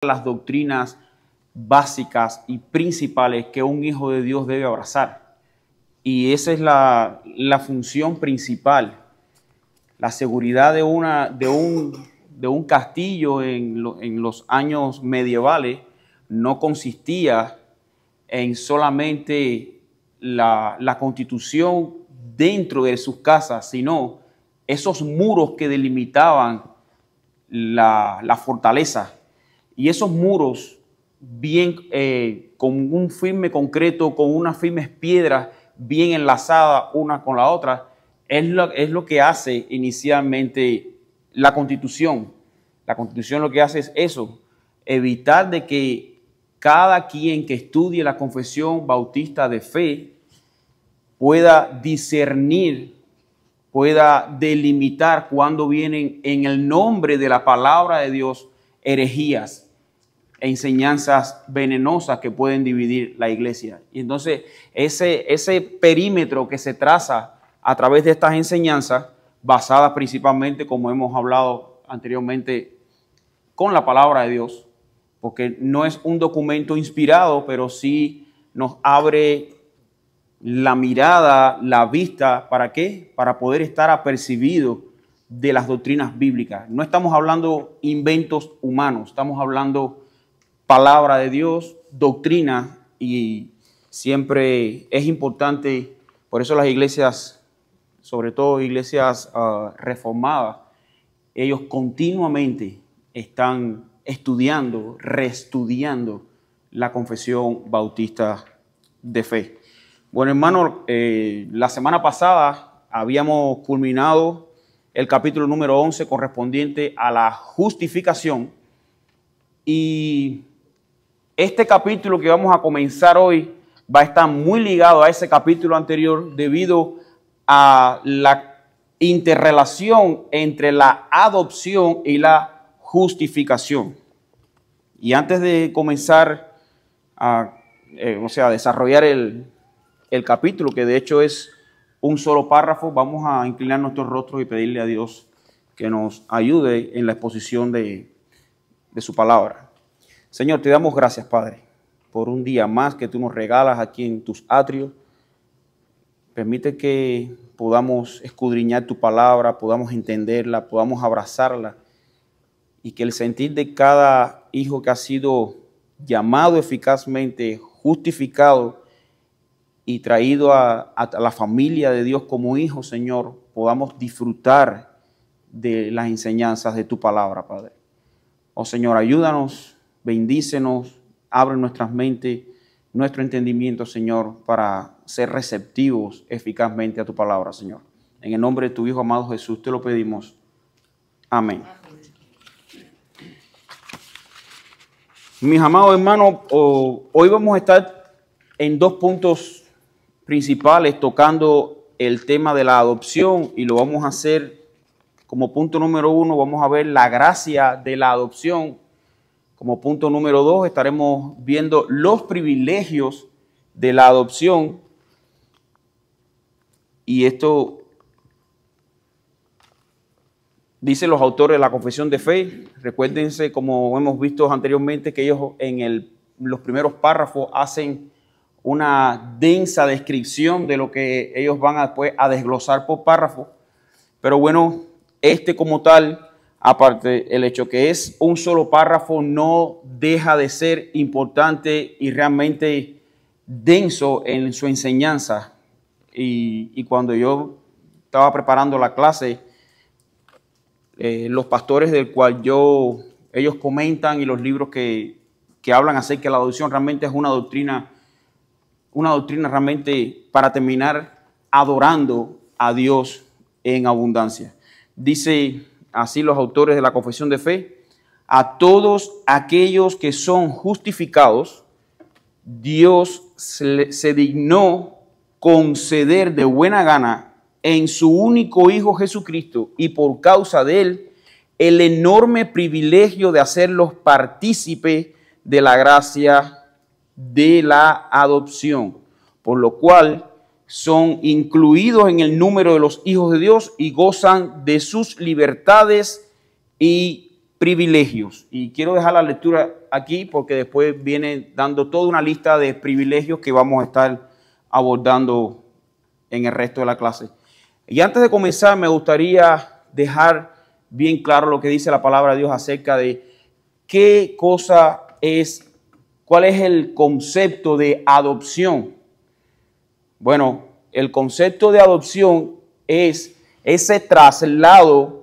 las doctrinas básicas y principales que un hijo de Dios debe abrazar. Y esa es la función principal. La seguridad de un castillo en los años medievales no consistía en solamente la constitución dentro de sus casas, sino esos muros que delimitaban la fortaleza. Y esos muros, bien con un firme concreto, con unas firmes piedras bien enlazadas una con la otra, es lo que hace inicialmente la Constitución. La Constitución lo que hace es eso, evitar de que cada quien que estudie la confesión bautista de fe pueda discernir, pueda delimitar cuando vienen en el nombre de la palabra de Dios herejías, enseñanzas venenosas que pueden dividir la iglesia. Y entonces ese perímetro que se traza a través de estas enseñanzas, basadas principalmente, como hemos hablado anteriormente, con la palabra de Dios, porque no es un documento inspirado, pero sí nos abre la mirada, la vista, ¿para qué? Para poder estar apercibidos de las doctrinas bíblicas. No estamos hablando inventos humanos, estamos hablando palabra de Dios, doctrina, y siempre es importante, por eso las iglesias, sobre todo iglesias reformadas, ellos continuamente están estudiando, reestudiando la confesión bautista de fe. Bueno, hermano, la semana pasada habíamos culminado el capítulo número 11 correspondiente a la justificación, y este capítulo que vamos a comenzar hoy va a estar muy ligado a ese capítulo anterior debido a la interrelación entre la adopción y la justificación. Y antes de comenzar a desarrollar el capítulo, que de hecho es un solo párrafo, vamos a inclinar nuestros rostros y pedirle a Dios que nos ayude en la exposición de su palabra. Señor, te damos gracias, Padre, por un día más que tú nos regalas aquí en tus atrios. Permite que podamos escudriñar tu palabra, podamos entenderla, podamos abrazarla, y que el sentir de cada hijo que ha sido llamado eficazmente, justificado y traído a la familia de Dios como hijo, Señor, podamos disfrutar de las enseñanzas de tu palabra, Padre. Oh Señor, ayúdanos, bendícenos, abre nuestras mentes, nuestro entendimiento, Señor, para ser receptivos eficazmente a tu palabra, Señor. En el nombre de tu Hijo amado Jesús te lo pedimos. Amén. Mis amados hermanos, hoy vamos a estar en dos puntos principales tocando el tema de la adopción, y lo vamos a hacer como punto número 1. Vamos a ver la gracia de la adopción. Como punto número 2 estaremos viendo los privilegios de la adopción, y esto dicen los autores de la confesión de fe. Recuérdense, como hemos visto anteriormente, que ellos en los primeros párrafos hacen una densa descripción de lo que ellos van a desglosar por párrafo. Pero bueno, como tal, aparte el hecho que es un solo párrafo, no deja de ser importante y realmente denso en su enseñanza. Y cuando yo estaba preparando la clase, los pastores del cual ellos comentan, y los libros que hablan acerca de la adopción, realmente es una doctrina realmente para terminar adorando a Dios en abundancia. Dice así los autores de la confesión de fe: a todos aquellos que son justificados, Dios se dignó conceder de buena gana en su único Hijo Jesucristo, y por causa de él, el enorme privilegio de hacerlos partícipes de la gracia de la adopción, por lo cual son incluidos en el número de los hijos de Dios y gozan de sus libertades y privilegios. Y quiero dejar la lectura aquí porque después viene dando toda una lista de privilegios que vamos a estar abordando en el resto de la clase. Y antes de comenzar, me gustaría dejar bien claro lo que dice la palabra de Dios acerca de qué cosa es, cuál es el concepto de adopción. Bueno, el concepto de adopción es ese traslado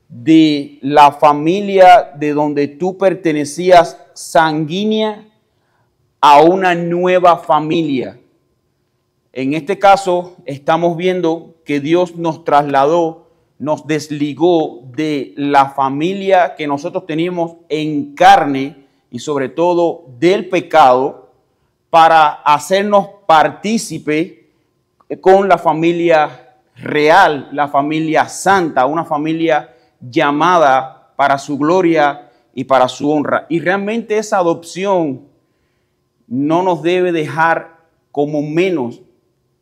de la familia de donde tú pertenecías sanguínea a una nueva familia. En este caso, estamos viendo que Dios nos trasladó, nos desligó de la familia que nosotros teníamos en carne y sobre todo del pecado para hacernos partícipe con la familia real, la familia santa, una familia llamada para su gloria y para su honra. Y realmente esa adopción no nos debe dejar como menos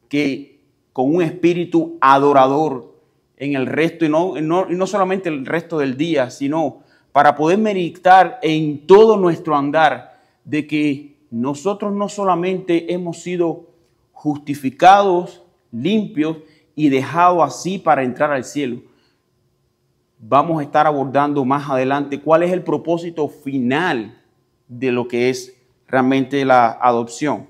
que con un espíritu adorador en el resto, y no solamente el resto del día, sino para poder meditar en todo nuestro andar de que nosotros no solamente hemos sido justificados, limpios y dejados así para entrar al cielo. Vamos a estar abordando más adelante cuál es el propósito final de lo que es realmente la adopción.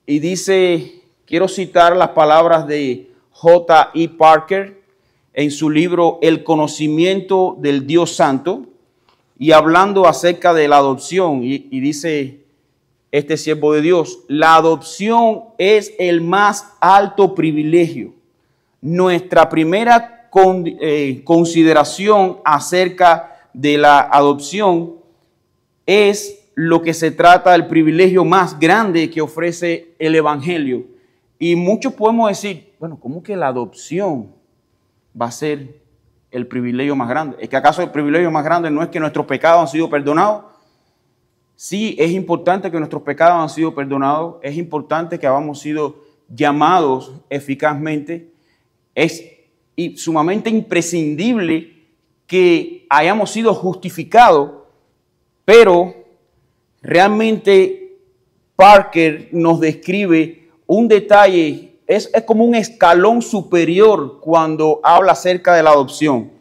Y dice, quiero citar las palabras de J.I. Parker en su libro El conocimiento del Dios Santo, y hablando acerca de la adopción, y dice este siervo de Dios: la adopción es el más alto privilegio. Nuestra primera consideración acerca de la adopción es lo que se trata del privilegio más grande que ofrece el Evangelio. Y muchos podemos decir, bueno, ¿cómo que la adopción va a ser el privilegio más grande? ¿Es que acaso el privilegio más grande no es que nuestros pecados han sido perdonados? Sí, es importante que nuestros pecados han sido perdonados, es importante que hayamos sido llamados eficazmente, es sumamente imprescindible que hayamos sido justificados, pero realmente Parker nos describe un detalle, es como un escalón superior cuando habla acerca de la adopción.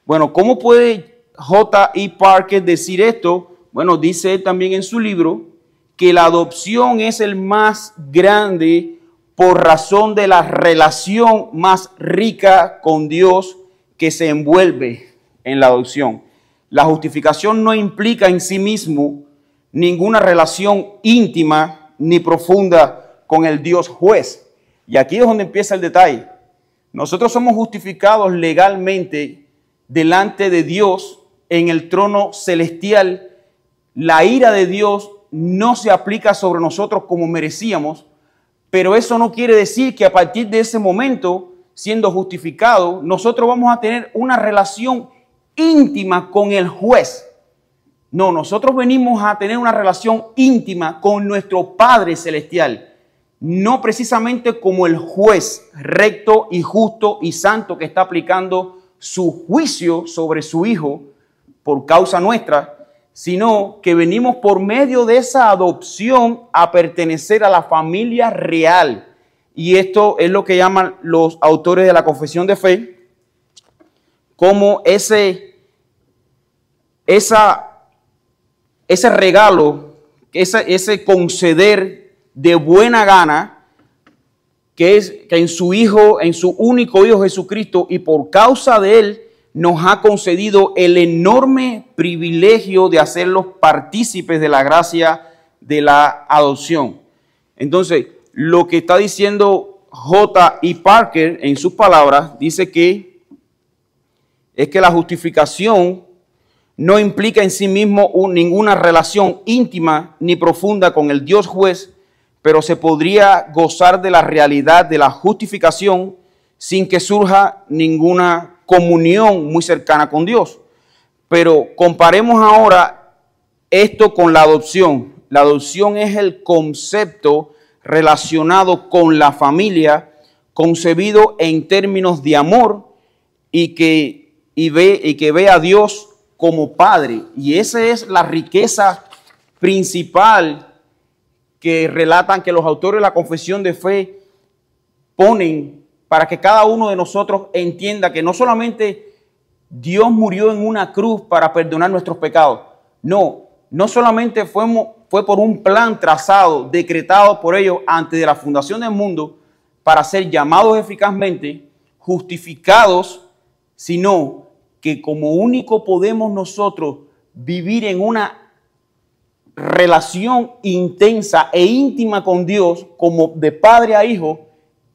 Bueno, ¿cómo puede J.I. Parker decir esto? Bueno, dice él también en su libro que la adopción es el más grande por razón de la relación más rica con Dios que se envuelve en la adopción. La justificación no implica en sí mismo ninguna relación íntima ni profunda con el Dios juez. Y aquí es donde empieza el detalle. Nosotros somos justificados legalmente delante de Dios en el trono celestial. La ira de Dios no se aplica sobre nosotros como merecíamos, pero eso no quiere decir que a partir de ese momento, siendo justificados, nosotros vamos a tener una relación íntima con el juez. No, nosotros venimos a tener una relación íntima con nuestro Padre Celestial, no precisamente como el juez recto y justo y santo que está aplicando su juicio sobre su Hijo por causa nuestra, sino que venimos por medio de esa adopción a pertenecer a la familia real. Y esto es lo que llaman los autores de la Confesión de Fe como ese regalo, ese conceder de buena gana, que es que en su Hijo, en su único Hijo Jesucristo, y por causa de Él, nos ha concedido el enorme privilegio de hacerlos partícipes de la gracia de la adopción. Entonces, lo que está diciendo J.I. Parker en sus palabras, dice que es que la justificación no implica en sí mismo ninguna relación íntima ni profunda con el Dios juez, pero se podría gozar de la realidad de la justificación sin que surja ninguna comunión muy cercana con Dios. Pero comparemos ahora esto con la adopción. La adopción es el concepto relacionado con la familia, concebido en términos de amor y que ve a Dios como Padre. Y esa es la riqueza principal que relatan que los autores de la confesión de fe ponen para que cada uno de nosotros entienda que no solamente Dios murió en una cruz para perdonar nuestros pecados. No solamente fue por un plan trazado, decretado por ellos antes de la fundación del mundo para ser llamados eficazmente, justificados, sino que como único podemos nosotros vivir en una relación intensa e íntima con Dios, como de padre a hijo,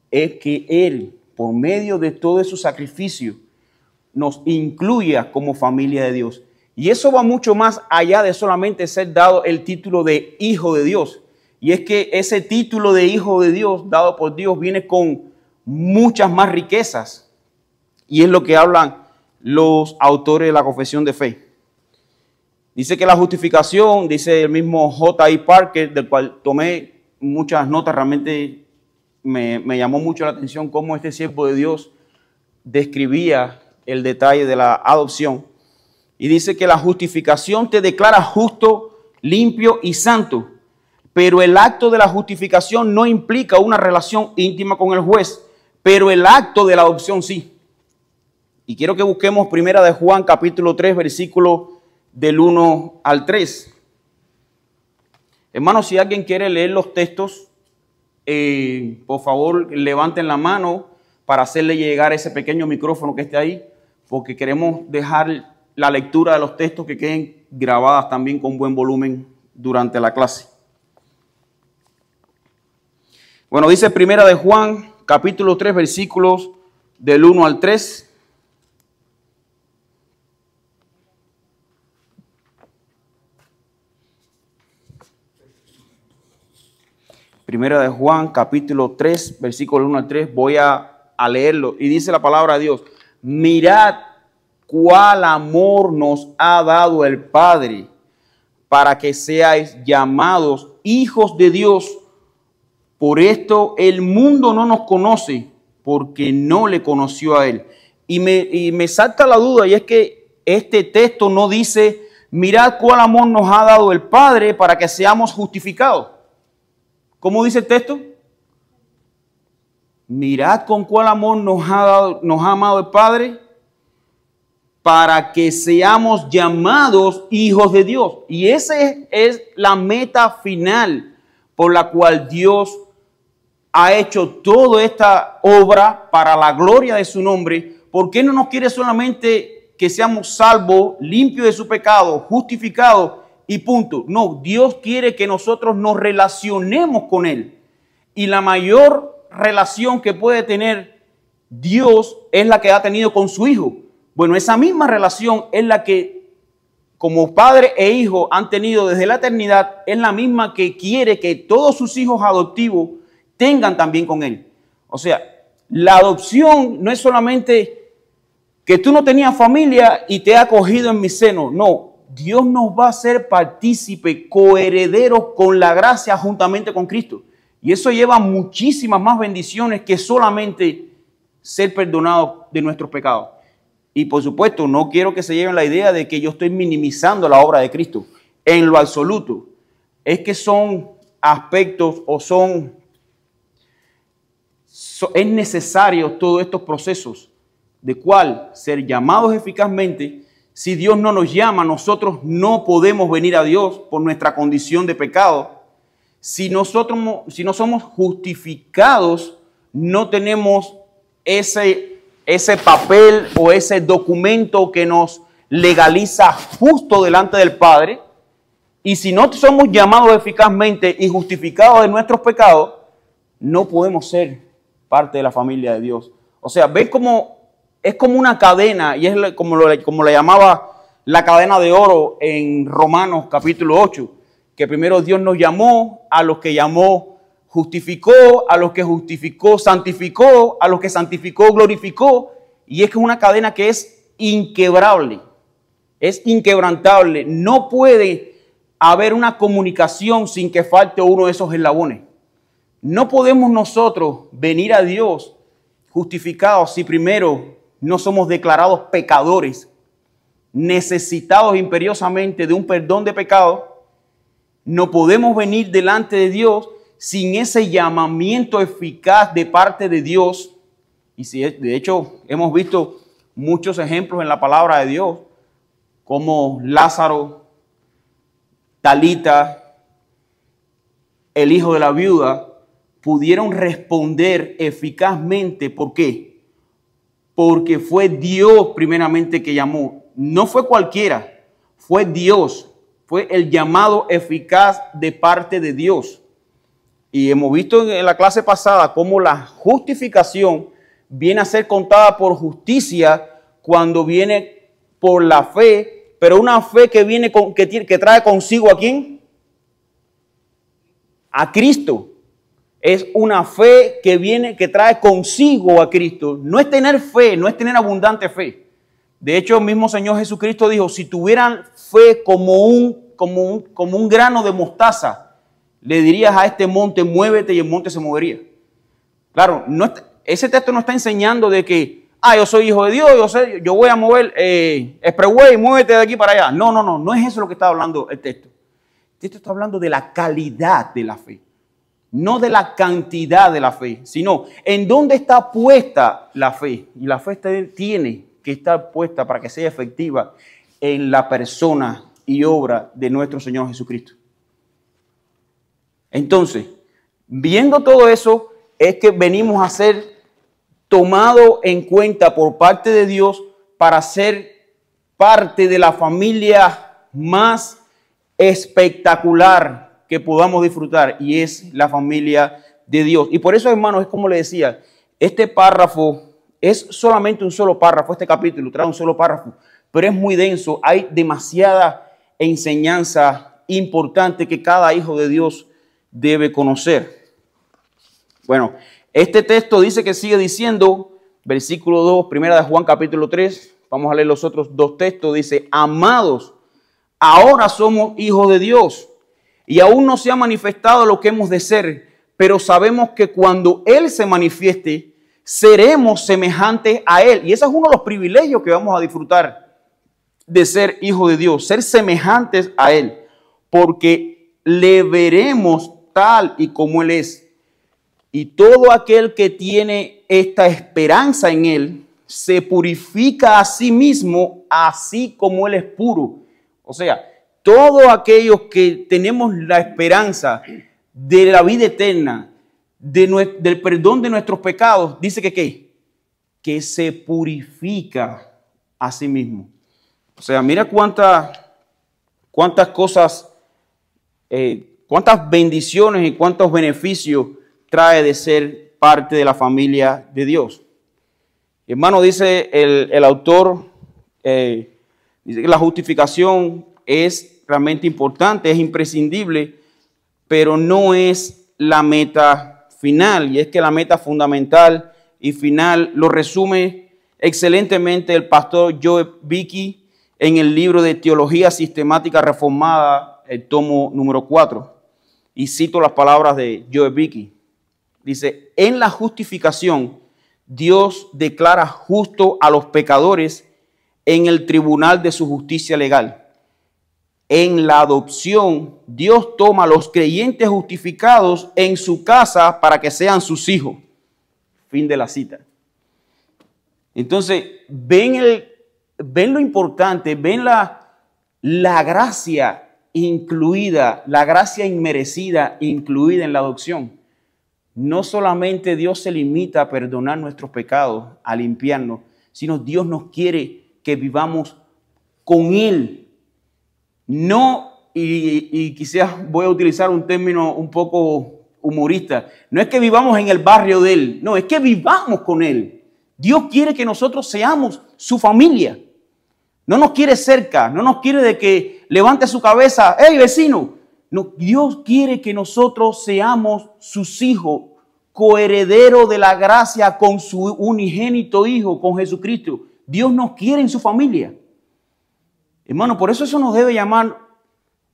es que Él, por medio de todo su sacrificio, nos incluya como familia de Dios. Y eso va mucho más allá de solamente ser dado el título de hijo de Dios. Y es que ese título de hijo de Dios, dado por Dios, viene con muchas más riquezas. Y es lo que hablan los autores de la confesión de fe. Dice que la justificación, dice el mismo J.I. Parker, del cual tomé muchas notas, realmente me llamó mucho la atención cómo este siervo de Dios describía el detalle de la adopción. Y dice que la justificación te declara justo, limpio y santo, pero el acto de la justificación no implica una relación íntima con el juez, pero el acto de la adopción sí. Y quiero que busquemos primera de Juan, capítulo 3, versículo del 1 al 3. Hermanos, si alguien quiere leer los textos, por favor, levanten la mano para hacerle llegar ese pequeño micrófono que esté ahí, porque queremos dejar la lectura de los textos que queden grabadas también con buen volumen durante la clase. Bueno, dice primera de Juan, capítulo 3, versículos del 1 al 3. Primera de Juan, capítulo 3, versículo 1 al 3. Voy a leerlo. Y dice la palabra de Dios: mirad cuál amor nos ha dado el Padre para que seáis llamados hijos de Dios. Por esto el mundo no nos conoce, porque no le conoció a Él. Y me salta la duda, y es que este texto no dice: mirad cuál amor nos ha dado el Padre para que seamos justificados. ¿Cómo dice el texto? Mirad con cuál amor nos ha amado el Padre para que seamos llamados hijos de Dios. Y esa es la meta final por la cual Dios ha hecho toda esta obra para la gloria de su nombre. ¿Por qué no nos quiere solamente que seamos salvos, limpios de su pecado, justificados y punto? No, Dios quiere que nosotros nos relacionemos con Él. Y la mayor relación que puede tener Dios es la que ha tenido con su Hijo. Bueno, esa misma relación es la que como padre e hijo han tenido desde la eternidad, es la misma que quiere que todos sus hijos adoptivos tengan también con Él. O sea, la adopción no es solamente que tú no tenías familia y te he acogido en mi seno. No, Dios nos va a hacer partícipe, coherederos con la gracia juntamente con Cristo. Y eso lleva muchísimas más bendiciones que solamente ser perdonados de nuestros pecados. Y por supuesto, no quiero que se lleven la idea de que yo estoy minimizando la obra de Cristo. En lo absoluto. Es que son aspectos o es necesario todos estos procesos de cual ser llamados eficazmente. Si Dios no nos llama, nosotros no podemos venir a Dios por nuestra condición de pecado. Si no somos justificados, no tenemos ese papel o ese documento que nos legaliza justo delante del Padre. Y si no somos llamados eficazmente y justificados de nuestros pecados, no podemos ser parte de la familia de Dios. O sea, ven cómo es como una cadena, y es como le llamaba la cadena de oro en Romanos capítulo 8, que primero Dios nos llamó, a los que llamó justificó, a los que justificó santificó, a los que santificó glorificó, y es que es una cadena que es inquebrable, es inquebrantable. No puede haber una comunicación sin que falte uno de esos eslabones. No podemos nosotros venir a Dios justificados si primero no somos declarados pecadores. necesitados imperiosamente de un perdón de pecado, no podemos venir delante de Dios sin ese llamamiento eficaz de parte de Dios. Y si, de hecho, hemos visto muchos ejemplos en la palabra de Dios, como Lázaro, Talita, el hijo de la viuda, pudieron responder eficazmente. ¿Por qué? Porque fue Dios primeramente que llamó. No fue cualquiera, fue Dios. Fue el llamado eficaz de parte de Dios. Y hemos visto en la clase pasada cómo la justificación viene a ser contada por justicia cuando viene por la fe, pero una fe que viene que trae consigo ¿a quién? A Cristo. Es una fe que trae consigo a Cristo. No es tener fe, no es tener abundante fe. De hecho, el mismo Señor Jesucristo dijo, si tuvieran fe como un grano de mostaza, le dirías a este monte, muévete, y el monte se movería. Claro, ese texto no está enseñando de que, yo soy hijo de Dios, yo voy a mover expressway, muévete de aquí para allá. No es eso lo que está hablando el texto. El texto está hablando de la calidad de la fe. No de la cantidad de la fe, sino en dónde está puesta la fe. Y la fe tiene que estar puesta para que sea efectiva en la persona y obra de nuestro Señor Jesucristo. Entonces, viendo todo eso, es que venimos a ser tomados en cuenta por parte de Dios para ser parte de la familia más espectacular que podamos disfrutar, y es la familia de Dios. Y por eso, hermanos, es como le decía, este párrafo es solamente un solo párrafo, este capítulo trae un solo párrafo, pero es muy denso, hay demasiada enseñanza importante que cada hijo de Dios debe conocer. Bueno, este texto dice que sigue diciendo, versículo 2, primera de Juan capítulo 3, vamos a leer los otros dos textos, dice, amados, ahora somos hijos de Dios, y aún no se ha manifestado lo que hemos de ser, pero sabemos que cuando Él se manifieste, seremos semejantes a Él. Y ese es uno de los privilegios que vamos a disfrutar de ser hijos de Dios, ser semejantes a Él, porque le veremos tal y como Él es. Y todo aquel que tiene esta esperanza en Él, se purifica a sí mismo, así como Él es puro. O sea, todos aquellos que tenemos la esperanza de la vida eterna, del perdón de nuestros pecados, dice que ¿qué? Que se purifica a sí mismo. O sea, mira cuántas cosas, cuántas bendiciones y cuántos beneficios trae de ser parte de la familia de Dios. Hermano, dice el autor, dice que la justificación es realmente importante, es imprescindible, pero no es la meta final. Y es que la meta fundamental y final lo resume excelentemente el pastor Joe Beeke en el libro de Teología Sistemática Reformada, el tomo número 4. Y cito las palabras de Joe Beeke. Dice, en la justificación, Dios declara justo a los pecadores en el tribunal de su justicia legal. En la adopción, Dios toma a los creyentes justificados en su casa para que sean sus hijos. Fin de la cita. Entonces, ven lo importante, ven la gracia incluida, la gracia inmerecida incluida en la adopción. No solamente Dios se limita a perdonar nuestros pecados, a limpiarnos, sino Dios nos quiere que vivamos con Él. No, y quizás voy a utilizar un término un poco humorista, no es que vivamos en el barrio de Él, no, es que vivamos con Él. Dios quiere que nosotros seamos su familia. No nos quiere cerca, no nos quiere de que levante su cabeza, ¡hey vecino! No, Dios quiere que nosotros seamos sus hijos, coherederos de la gracia con su unigénito Hijo, con Jesucristo. Dios nos quiere en su familia. Hermano, por eso nos debe llamar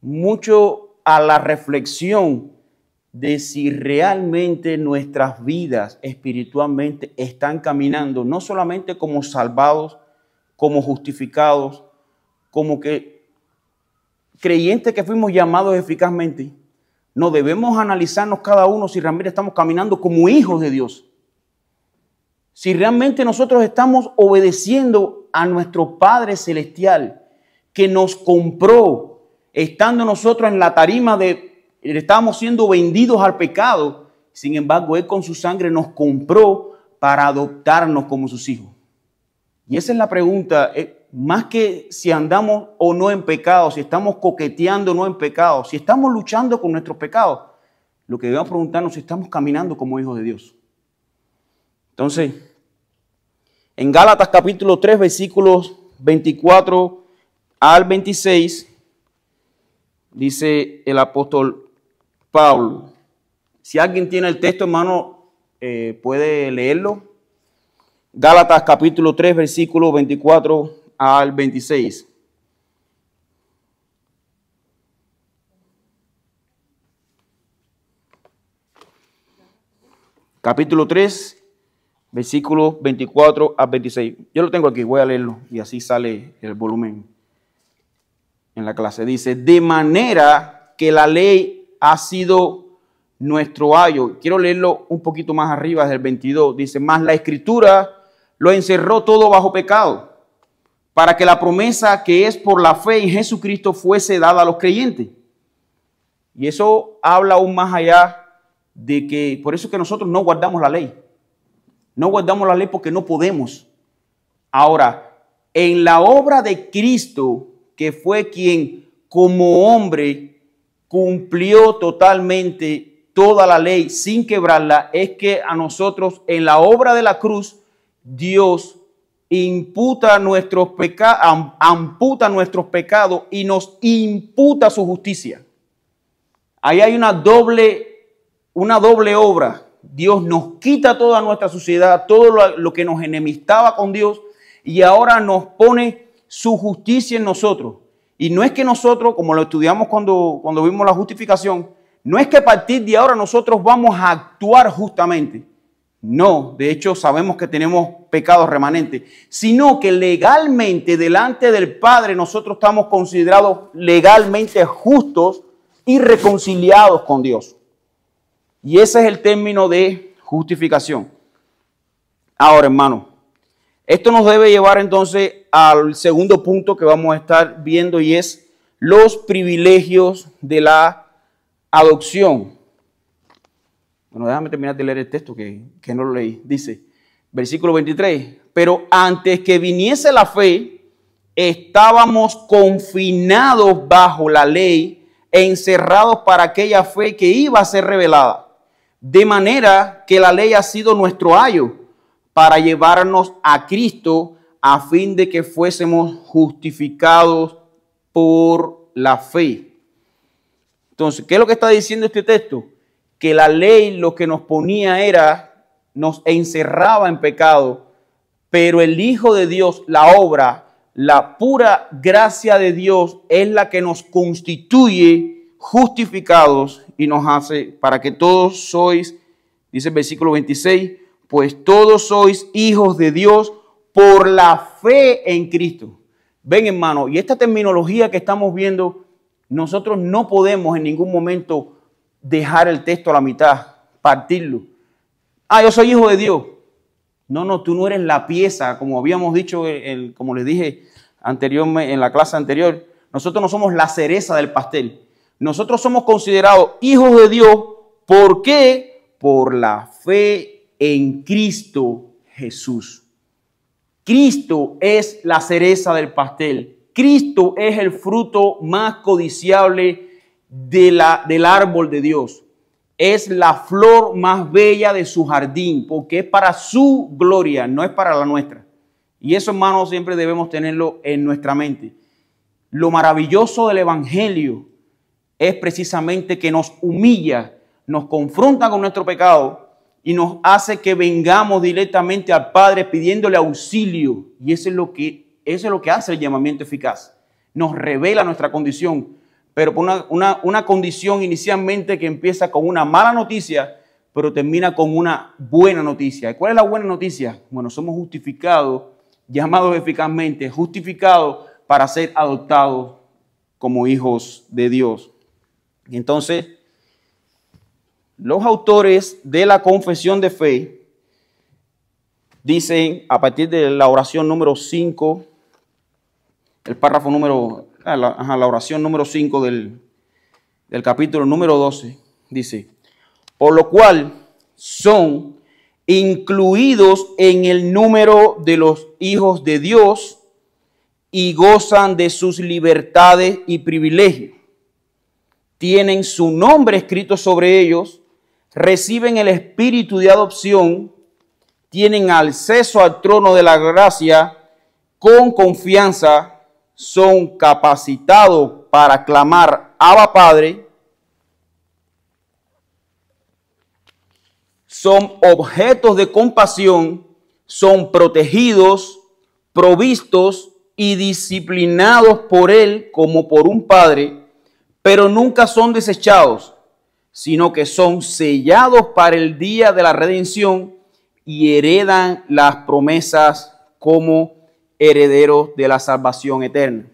mucho a la reflexión de si realmente nuestras vidas espiritualmente están caminando, no solamente como salvados, como justificados, como que creyentes que fuimos llamados eficazmente, no debemos analizarnos cada uno si realmente estamos caminando como hijos de Dios. Si realmente nosotros estamos obedeciendo a nuestro Padre Celestial, que nos compró, estando nosotros en la tarima estábamos siendo vendidos al pecado. Sin embargo, Él con su sangre nos compró para adoptarnos como sus hijos. Y esa es la pregunta, más que si andamos o no en pecado, si estamos coqueteando o no en pecado, si estamos luchando con nuestros pecados, lo que debemos preguntarnos es si estamos caminando como hijos de Dios. Entonces, en Gálatas capítulo 3, versículos 24 al 26, dice el apóstol Pablo. Si alguien tiene el texto, hermano, puede leerlo. Gálatas capítulo 3, versículos 24 al 26. Capítulo 3, versículos 24 a 26. Yo lo tengo aquí, voy a leerlo y así sale el volumen en la clase. Dice, de manera que la ley ha sido nuestro ayo. Quiero leerlo un poquito más arriba, desde el 22. Dice, más la Escritura lo encerró todo bajo pecado, para que la promesa que es por la fe en Jesucristo fuese dada a los creyentes. Y eso habla aún más allá de que, por eso es que nosotros no guardamos la ley. No guardamos la ley porque no podemos. Ahora, en la obra de Cristo, que fue quien como hombre cumplió totalmente toda la ley sin quebrarla, es que a nosotros en la obra de la cruz, Dios amputa nuestros pecados y nos imputa su justicia. Ahí hay una doble obra. Dios nos quita toda nuestra suciedad, todo lo que nos enemistaba con Dios, y ahora nos pone su justicia en nosotros. Y no es que nosotros, como lo estudiamos cuando vimos la justificación, no es que a partir de ahora nosotros vamos a actuar justamente. No, de hecho sabemos que tenemos pecados remanentes, sino que legalmente delante del Padre nosotros estamos considerados legalmente justos y reconciliados con Dios. Y ese es el término de justificación. Ahora, hermano, esto nos debe llevar entonces al segundo punto que vamos a estar viendo, y es los privilegios de la adopción. Bueno, déjame terminar de leer el texto que no lo leí. Dice, versículo 23, pero antes que viniese la fe, estábamos confinados bajo la ley e encerrados para aquella fe que iba a ser revelada. De manera que la ley ha sido nuestro ayo para llevarnos a Cristo a fin de que fuésemos justificados por la fe. Entonces, ¿qué es lo que está diciendo este texto? Que la ley lo que nos ponía nos encerraba en pecado, pero el Hijo de Dios, la obra, la pura gracia de Dios es la que nos constituye justificados y nos hace para que todos sois, dice el versículo 26, pues todos sois hijos de Dios por la fe en Cristo. Ven, hermano, y esta terminología que estamos viendo, nosotros no podemos en ningún momento dejar el texto a la mitad, partirlo. Yo soy hijo de Dios. No, tú no eres la pieza, como habíamos dicho, como les dije anteriormente en la clase anterior. Nosotros no somos la cereza del pastel. Nosotros somos considerados hijos de Dios. ¿Por qué? Por la fe en Cristo Jesús. Cristo es la cereza del pastel. Cristo es el fruto más codiciable del árbol de Dios. Es la flor más bella de su jardín, porque es para su gloria, no es para la nuestra. Y eso, hermanos, siempre debemos tenerlo en nuestra mente. Lo maravilloso del Evangelio es precisamente que nos humilla, nos confronta con nuestro pecado y nos hace que vengamos directamente al Padre pidiéndole auxilio. Y eso es lo que hace el llamamiento eficaz. Nos revela nuestra condición, pero por una condición inicialmente que empieza con una mala noticia, pero termina con una buena noticia. ¿Cuál es la buena noticia? Bueno, somos justificados, llamados eficazmente, justificados para ser adoptados como hijos de Dios. Entonces, los autores de la confesión de fe dicen, a partir de la oración número 5, el párrafo número, la oración número 5 del capítulo número 12, dice, por lo cual son incluidos en el número de los hijos de Dios y gozan de sus libertades y privilegios. Tienen su nombre escrito sobre ellos, reciben el espíritu de adopción, tienen acceso al trono de la gracia con confianza, son capacitados para clamar Abba Padre, son objetos de compasión, son protegidos, provistos y disciplinados por Él como por un padre, pero nunca son desechados, sino que son sellados para el día de la redención y heredan las promesas como herederos de la salvación eterna.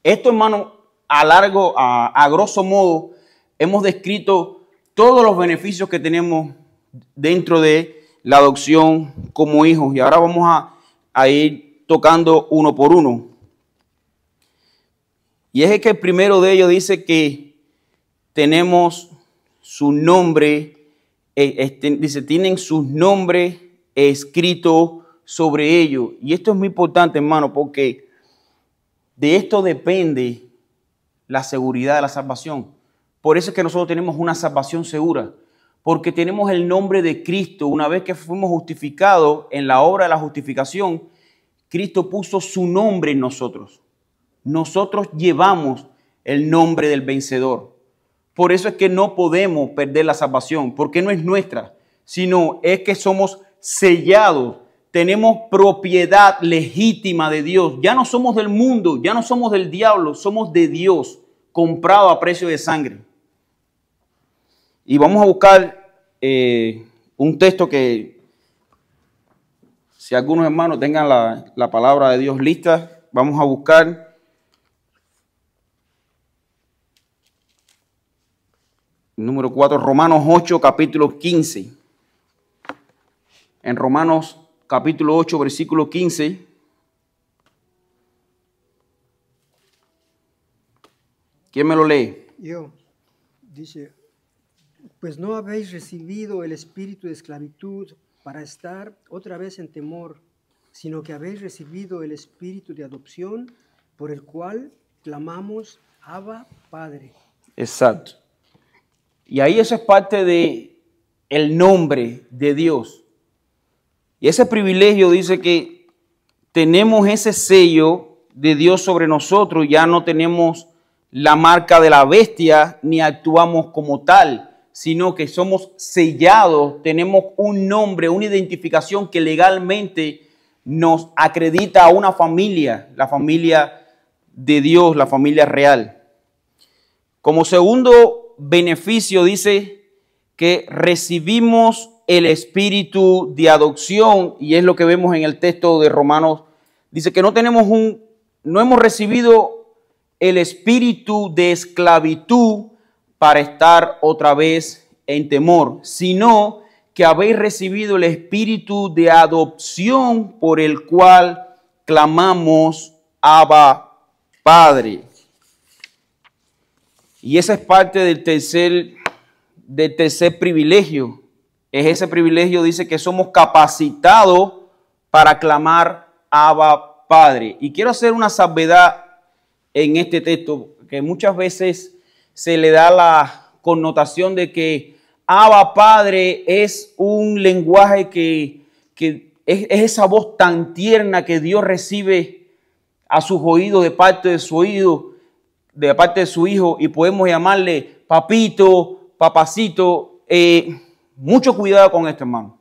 Esto, hermano, a grosso modo, hemos descrito todos los beneficios que tenemos dentro de la adopción como hijos. Y ahora vamos a ir tocando uno por uno. Y es que el primero de ellos dice que tenemos su nombre, dice, tienen sus nombres escritos sobre ellos. Y esto es muy importante, hermano, porque de esto depende la seguridad de la salvación. Por eso es que nosotros tenemos una salvación segura, porque tenemos el nombre de Cristo. Una vez que fuimos justificados en la obra de la justificación, Cristo puso su nombre en nosotros. Nosotros llevamos el nombre del vencedor. Por eso es que no podemos perder la salvación, porque no es nuestra, sino es que somos sellados. Tenemos propiedad legítima de Dios. Ya no somos del mundo, ya no somos del diablo, somos de Dios, comprado a precio de sangre. Y vamos a buscar un texto que, si algunos hermanos tengan la palabra de Dios lista, vamos a buscar número 4, Romanos 8, capítulo 15. En Romanos capítulo 8, versículo 15. ¿Quién me lo lee? Yo. Dice, pues no habéis recibido el espíritu de esclavitud para estar otra vez en temor, sino que habéis recibido el espíritu de adopción, por el cual clamamos Abba Padre. Exacto. Y ahí eso es parte de el nombre de Dios. Y ese privilegio dice que tenemos ese sello de Dios sobre nosotros, ya no tenemos la marca de la bestia ni actuamos como tal, sino que somos sellados, tenemos un nombre, una identificación que legalmente nos acredita a una familia, la familia de Dios, la familia real. Como segundo beneficio dice que recibimos el espíritu de adopción, y es lo que vemos en el texto de Romanos. Dice que no hemos recibido el espíritu de esclavitud para estar otra vez en temor, sino que habéis recibido el espíritu de adopción por el cual clamamos Abba Padre. Y esa es parte del tercer privilegio. Es ese privilegio, dice que somos capacitados para clamar Abba Padre. Y quiero hacer una salvedad en este texto, que muchas veces se le da la connotación de que Abba Padre es un lenguaje que es esa voz tan tierna que Dios recibe a sus oídos de parte de su oído, de parte de su Hijo, y podemos llamarle papito, papacito. Mucho cuidado con esto, hermano.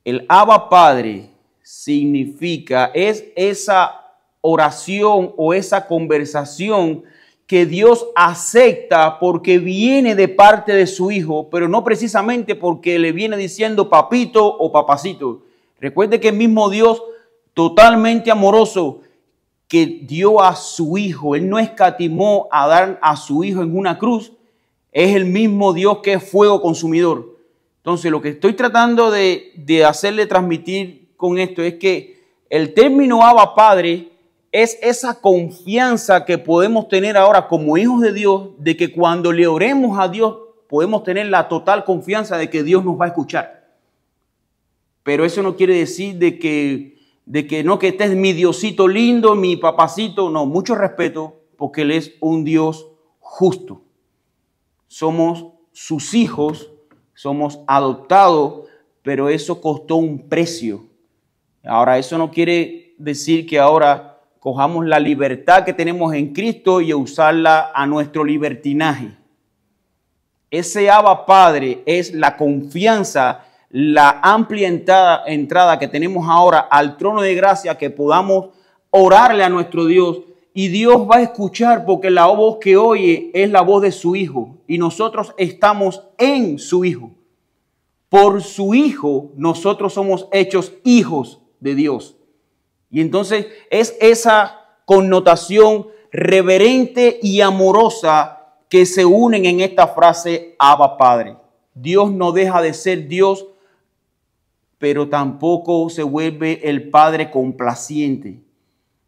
El Abba Padre significa, es esa oración o esa conversación que Dios acepta porque viene de parte de su Hijo, pero no precisamente porque le viene diciendo papito o papacito. Recuerde que el mismo Dios, totalmente amoroso, que dio a su Hijo, Él no escatimó a dar a su Hijo en una cruz, es el mismo Dios que es fuego consumidor. Entonces, lo que estoy tratando de hacerle transmitir con esto es que el término Abba Padre es esa confianza que podemos tener ahora como hijos de Dios, de que cuando le oremos a Dios podemos tener la total confianza de que Dios nos va a escuchar. Pero eso no quiere decir de que no, que este es mi Diosito lindo, mi papacito. No, mucho respeto, porque Él es un Dios justo. Somos sus hijos, somos adoptados, pero eso costó un precio. Ahora, eso no quiere decir que ahora cojamos la libertad que tenemos en Cristo y usarla a nuestro libertinaje. Ese Abba Padre es la confianza, la amplia entrada que tenemos ahora al trono de gracia, que podamos orarle a nuestro Dios y Dios va a escuchar, porque la voz que oye es la voz de su Hijo y nosotros estamos en su Hijo. Por su Hijo nosotros somos hechos hijos de Dios. Y entonces es esa connotación reverente y amorosa que se unen en esta frase Abba Padre. Dios no deja de ser Dios, pero tampoco se vuelve el Padre complaciente.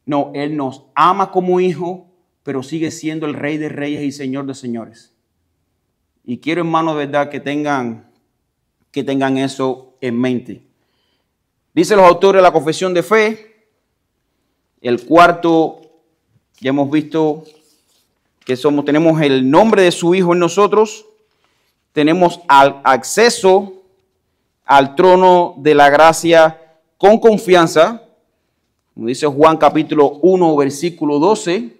No, Él nos ama como hijo, pero sigue siendo el Rey de Reyes y Señor de Señores. Y quiero, hermanos, de verdad que tengan eso en mente. Dicen los autores de la Confesión de Fe, el cuarto, ya hemos visto que tenemos el nombre de su Hijo en nosotros, tenemos acceso al trono de la gracia con confianza, como dice Juan capítulo 1, versículo 12,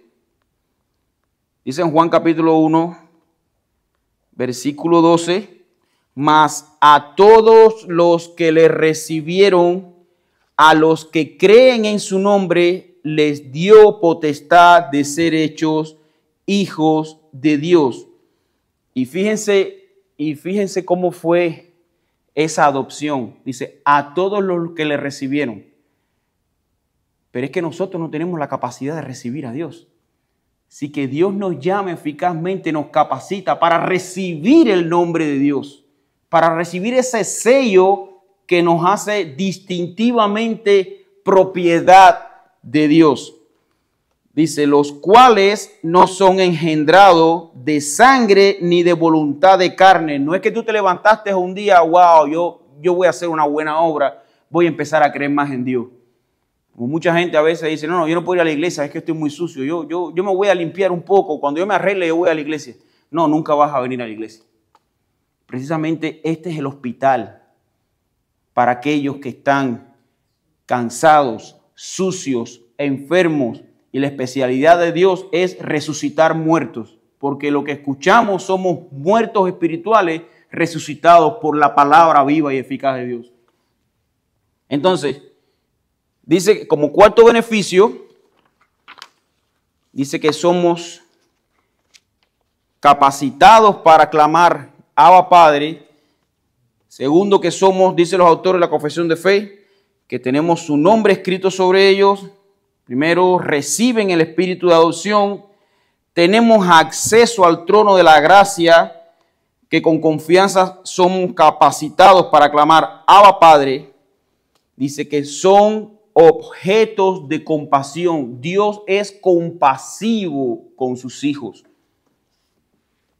dice en Juan capítulo 1, versículo 12, mas a todos los que le recibieron, a los que creen en su nombre, les dio potestad de ser hechos hijos de Dios. Y fíjense cómo fue esa adopción. Dice, a todos los que le recibieron. Pero es que nosotros no tenemos la capacidad de recibir a Dios. Así que Dios nos llama eficazmente, nos capacita para recibir el nombre de Dios, para recibir ese sello que nos hace distintivamente propiedad de Dios. Dice, los cuales no son engendrados de sangre ni de voluntad de carne. No es que tú te levantaste un día, wow, yo voy a hacer una buena obra, voy a empezar a creer más en Dios. Como mucha gente a veces dice, no, yo no puedo ir a la iglesia, es que estoy muy sucio, yo me voy a limpiar un poco, cuando yo me arregle yo voy a la iglesia. No, nunca vas a venir a la iglesia. Precisamente este es el hospital para aquellos que están cansados, sucios, enfermos, y la especialidad de Dios es resucitar muertos, porque lo que escuchamos somos muertos espirituales resucitados por la palabra viva y eficaz de Dios. Entonces, dice como cuarto beneficio, dice que somos capacitados para clamar Abba Padre. Segundo, que somos, dicen los autores de la Confesión de Fe, que tenemos su nombre escrito sobre ellos. Primero, reciben el espíritu de adopción. Tenemos acceso al trono de la gracia, que con confianza somos capacitados para clamar Abba Padre. Dice que son objetos de compasión. Dios es compasivo con sus hijos.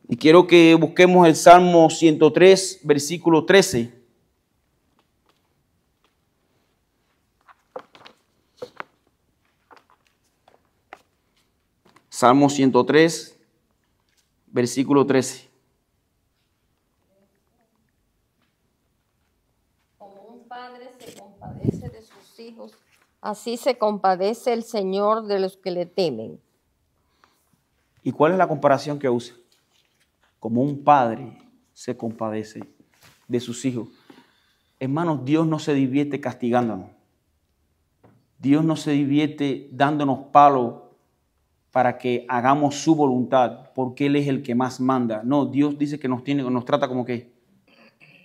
Y quiero que busquemos el Salmo 103, versículo 13. Salmo 103, versículo 13. Como un padre se compadece de sus hijos, así se compadece el Señor de los que le temen. ¿Y cuál es la comparación que usa? Como un padre se compadece de sus hijos. Hermanos, Dios no se divierte castigándonos. Dios no se divierte dándonos palos para que hagamos su voluntad, porque Él es el que más manda. No, Dios dice que nos trata como que,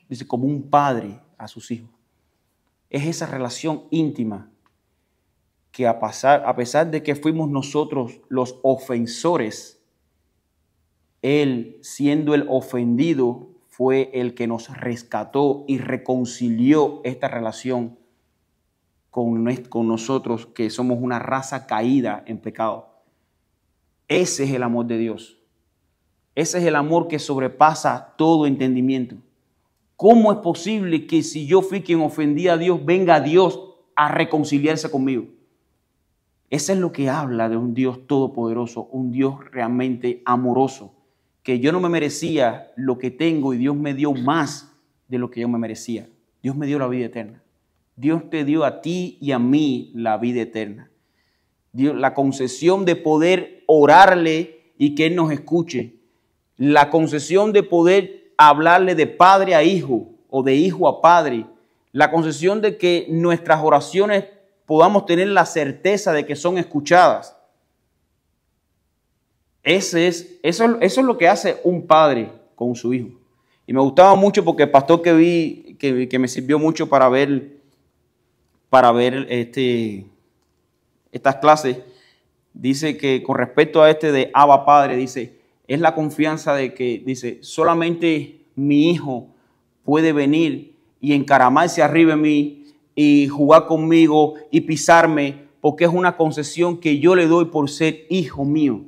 dice, como un padre a sus hijos. Es esa relación íntima. que a pesar de que fuimos nosotros los ofensores, Él, siendo el ofendido, fue el que nos rescató y reconcilió esta relación con nosotros, que somos una raza caída en pecado. Ese es el amor de Dios. Ese es el amor que sobrepasa todo entendimiento. ¿Cómo es posible que si yo fui quien ofendí a Dios, venga Dios a reconciliarse conmigo? Eso es lo que habla de un Dios todopoderoso, un Dios realmente amoroso, que yo no me merecía lo que tengo y Dios me dio más de lo que yo me merecía. Dios me dio la vida eterna. Dios te dio a ti y a mí la vida eterna. Dios, la concesión de poder orarle y que Él nos escuche. La concesión de poder hablarle de padre a hijo o de hijo a padre. La concesión de que nuestras oraciones podamos tener la certeza de que son escuchadas. Eso es lo que hace un padre con su hijo. Y me gustaba mucho porque el pastor que vi, que me sirvió mucho para ver estas clases, dice que con respecto a de Abba Padre, dice, es la confianza de que, dice, solamente mi hijo puede venir y encaramarse arriba de mí y jugar conmigo y pisarme, porque es una concesión que yo le doy por ser hijo mío.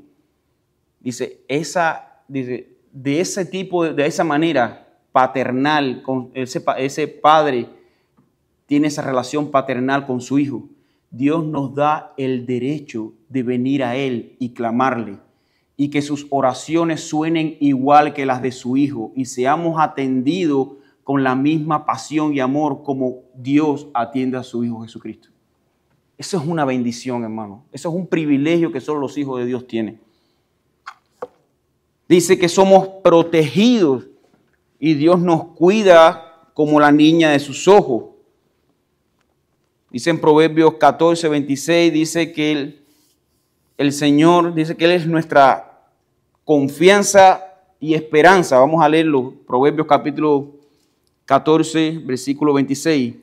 Dice, de ese tipo, de esa manera paternal, con ese padre tiene esa relación paternal con su hijo. Dios nos da el derecho de venir a Él y clamarle, y que sus oraciones suenen igual que las de su hijo y seamos atendidos con la misma pasión y amor como Dios atiende a su Hijo Jesucristo. Eso es una bendición, hermano. Eso es un privilegio que solo los hijos de Dios tienen. Dice que somos protegidos y Dios nos cuida como la niña de sus ojos. Dice en Proverbios 14, 26, dice que el Señor, dice que Él es nuestra confianza y esperanza. Vamos a leerlo. Proverbios capítulo 14, versículo 26.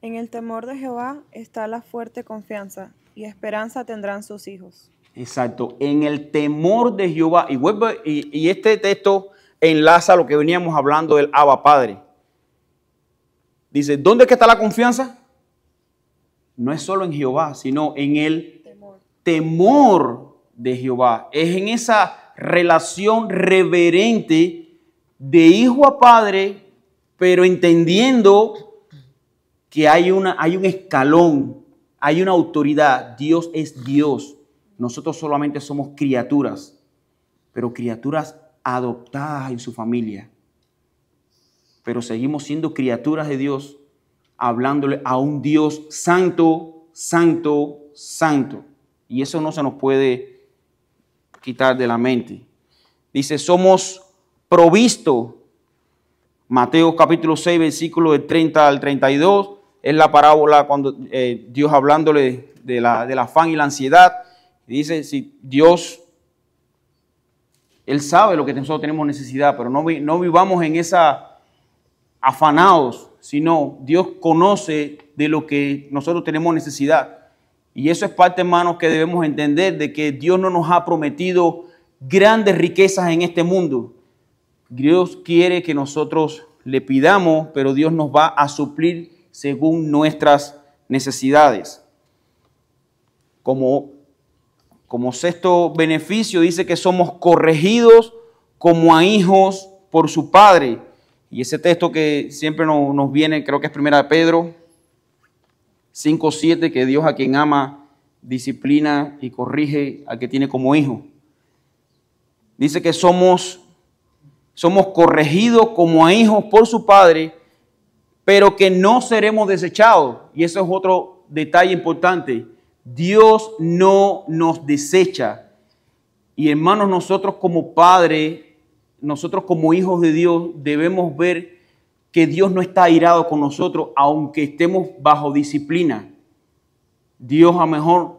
En el temor de Jehová está la fuerte confianza, y esperanza tendrán sus hijos. Exacto, en el temor de Jehová. Y este texto enlaza lo que veníamos hablando del Abba Padre. Dice, ¿dónde es que está la confianza? No es solo en Jehová, sino en el temor de Jehová. Es en esa relación reverente de hijo a padre, pero entendiendo que hay un escalón, hay una autoridad. Dios es Dios. Nosotros solamente somos criaturas, pero criaturas adoptadas en su familia. Pero seguimos siendo criaturas de Dios, hablándole a un Dios santo, santo, santo. Y eso no se nos puede quitar de la mente. Dice, somos provistos. Mateo capítulo 6, versículo del 30 al 32. Es la parábola cuando Dios hablándole del afán y la ansiedad. Dice, si Dios, Él sabe lo que nosotros tenemos necesidad, pero no vivamos en esa afanados, sino Dios conoce de lo que nosotros tenemos necesidad. Y eso es parte, hermanos, que debemos entender, de que Dios no nos ha prometido grandes riquezas en este mundo. Dios quiere que nosotros le pidamos, pero Dios nos va a suplir según nuestras necesidades. Como sexto beneficio, dice que somos corregidos como a hijos por su Padre. Y ese texto que siempre nos viene, creo que es 1 Pedro 5:7, que Dios a quien ama disciplina y corrige al que tiene como hijo. Dice que somos corregidos como a hijos por su Padre, pero que no seremos desechados. Y eso es otro detalle importante. Dios no nos desecha. Y hermanos, nosotros como padres, nosotros como hijos de Dios, debemos ver que Dios no está airado con nosotros, aunque estemos bajo disciplina. Dios a lo mejor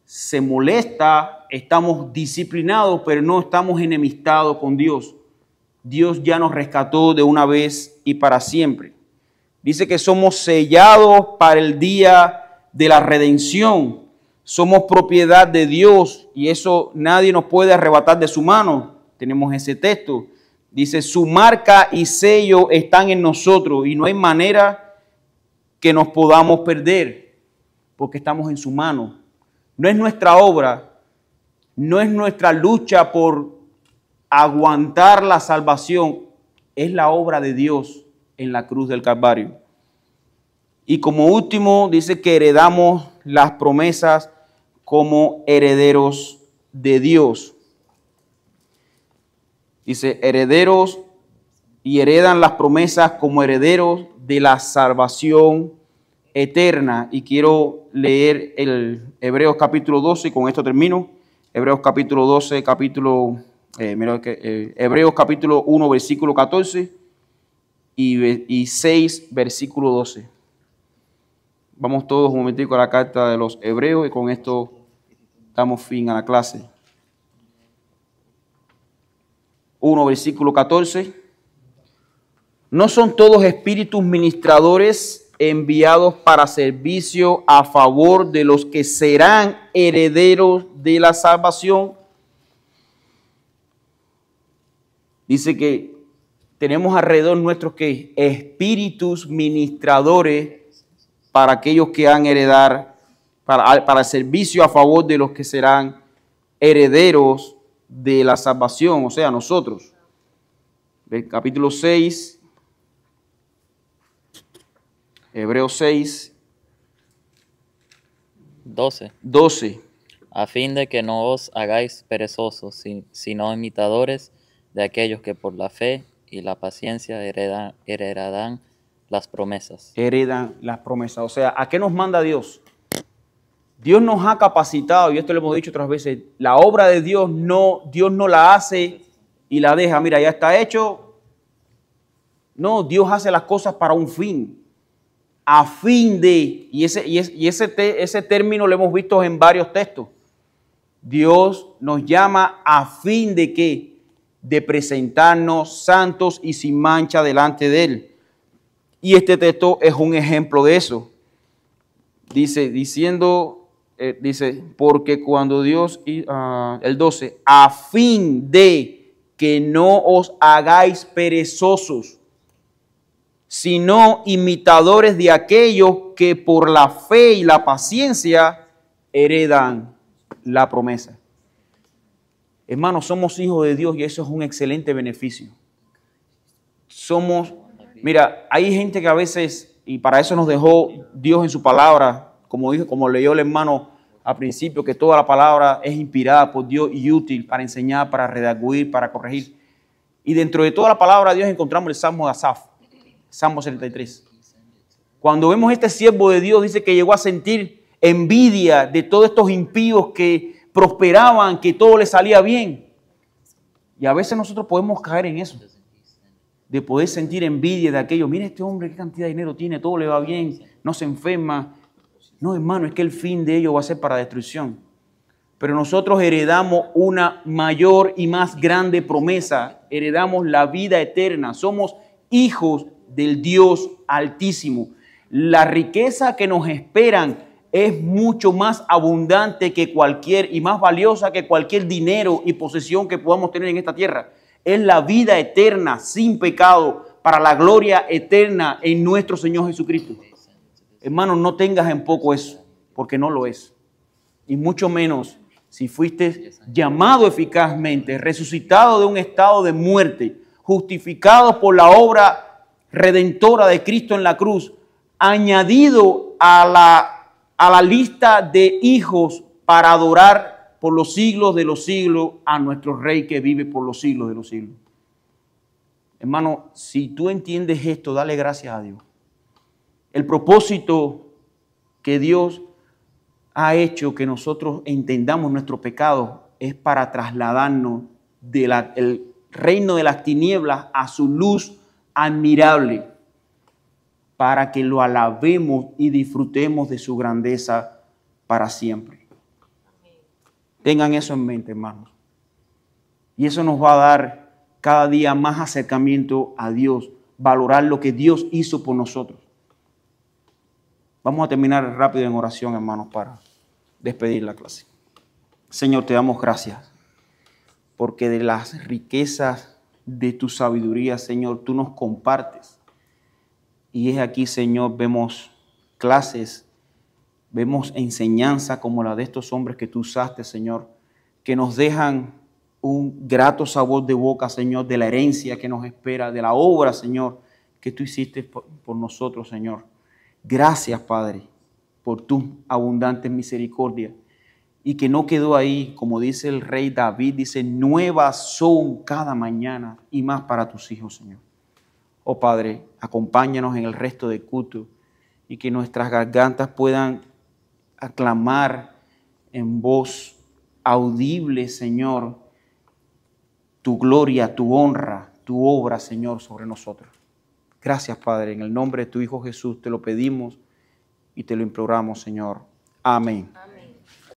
se molesta, estamos disciplinados, pero no estamos enemistados con Dios. Dios ya nos rescató de una vez y para siempre. Dice que somos sellados para el día de la redención. Somos propiedad de Dios y eso nadie nos puede arrebatar de su mano. Tenemos ese texto. Dice, su marca y sello están en nosotros y no hay manera que nos podamos perder porque estamos en su mano. No es nuestra obra, no es nuestra lucha por aguantar la salvación, es la obra de Dios en la cruz del Calvario. Y como último, dice que heredamos las promesas como herederos de Dios. Dice, herederos y heredan las promesas como herederos de la salvación eterna. Y quiero leer el Hebreos capítulo 12 y con esto termino. Hebreos capítulo 12, Hebreos capítulo 1, versículo 14 y 6, versículo 12. Vamos todos un momentico a la carta de los Hebreos y con esto damos fin a la clase. 1, versículo 14. ¿No son todos espíritus ministradores enviados para servicio a favor de los que serán herederos de la salvación? Dice que tenemos alrededor nuestros que espíritus ministradores para aquellos que han heredar, para el servicio a favor de los que serán herederos de la salvación, o sea, nosotros. El capítulo 6, Hebreos 6, 12. A fin de que no os hagáis perezosos, sino imitadores de aquellos que por la fe y la paciencia heredarán las promesas. Heredan las promesas. O sea, ¿a qué nos manda Dios? Dios nos ha capacitado, y esto lo hemos dicho otras veces, la obra de Dios no la hace y la deja, mira, ya está hecho. No, Dios hace las cosas para un fin, a fin de, y ese término lo hemos visto en varios textos. Dios nos llama a fin de ¿qué? De presentarnos santos y sin mancha delante de Él. Y este texto es un ejemplo de eso. Dice, porque cuando Dios, el 12, a fin de que no os hagáis perezosos, sino imitadores de aquellos que por la fe y la paciencia heredan la promesa. Hermanos, somos hijos de Dios y eso es un excelente beneficio. Mira, hay gente que a veces, y para eso nos dejó Dios en su palabra, como leyó el hermano al principio, que toda la palabra es inspirada por Dios y útil para enseñar, para redarguir, para corregir. Y dentro de toda la palabra de Dios encontramos el Salmo de Asaf, Salmo 73. Cuando vemos este siervo de Dios, dice que llegó a sentir envidia de todos estos impíos que prosperaban, que todo les salía bien. Y a veces nosotros podemos caer en eso, de poder sentir envidia de aquellos. Mira este hombre, qué cantidad de dinero tiene, todo le va bien, no se enferma. No, hermano, es que el fin de ellos va a ser para destrucción. Pero nosotros heredamos una mayor y más grande promesa. Heredamos la vida eterna. Somos hijos del Dios Altísimo. La riqueza que nos esperan es mucho más abundante que cualquier y más valiosa que cualquier dinero y posesión que podamos tener en esta tierra. Es la vida eterna sin pecado para la gloria eterna en nuestro Señor Jesucristo. Hermano, no tengas en poco eso, porque no lo es. Y mucho menos si fuiste llamado eficazmente, resucitado de un estado de muerte, justificado por la obra redentora de Cristo en la cruz, añadido a la lista de hijos para adorar por los siglos de los siglos a nuestro Rey que vive por los siglos de los siglos. Hermano, si tú entiendes esto, dale gracias a Dios. El propósito que Dios ha hecho que nosotros entendamos nuestro pecado es para trasladarnos del reino de las tinieblas a su luz admirable, para que lo alabemos y disfrutemos de su grandeza para siempre. Tengan eso en mente, hermanos. Y eso nos va a dar cada día más acercamiento a Dios, valorar lo que Dios hizo por nosotros. Vamos a terminar rápido en oración, hermanos, para despedir la clase. Señor, te damos gracias, porque de las riquezas de tu sabiduría, Señor, tú nos compartes. Y es aquí, Señor, vemos clases, vemos enseñanza como la de estos hombres que tú usaste, Señor, que nos dejan un grato sabor de boca, Señor, de la herencia que nos espera, de la obra, Señor, que tú hiciste por nosotros, Señor. Gracias, Padre, por tu abundante misericordia. Y que no quedó ahí, como dice el rey David, dice, nuevas son cada mañana y más para tus hijos, Señor. Oh Padre, acompáñanos en el resto del culto y que nuestras gargantas puedan aclamar en voz audible, Señor, tu gloria, tu honra, tu obra, Señor, sobre nosotros. Gracias, Padre, en el nombre de tu Hijo Jesús te lo pedimos y te lo imploramos, Señor. Amén.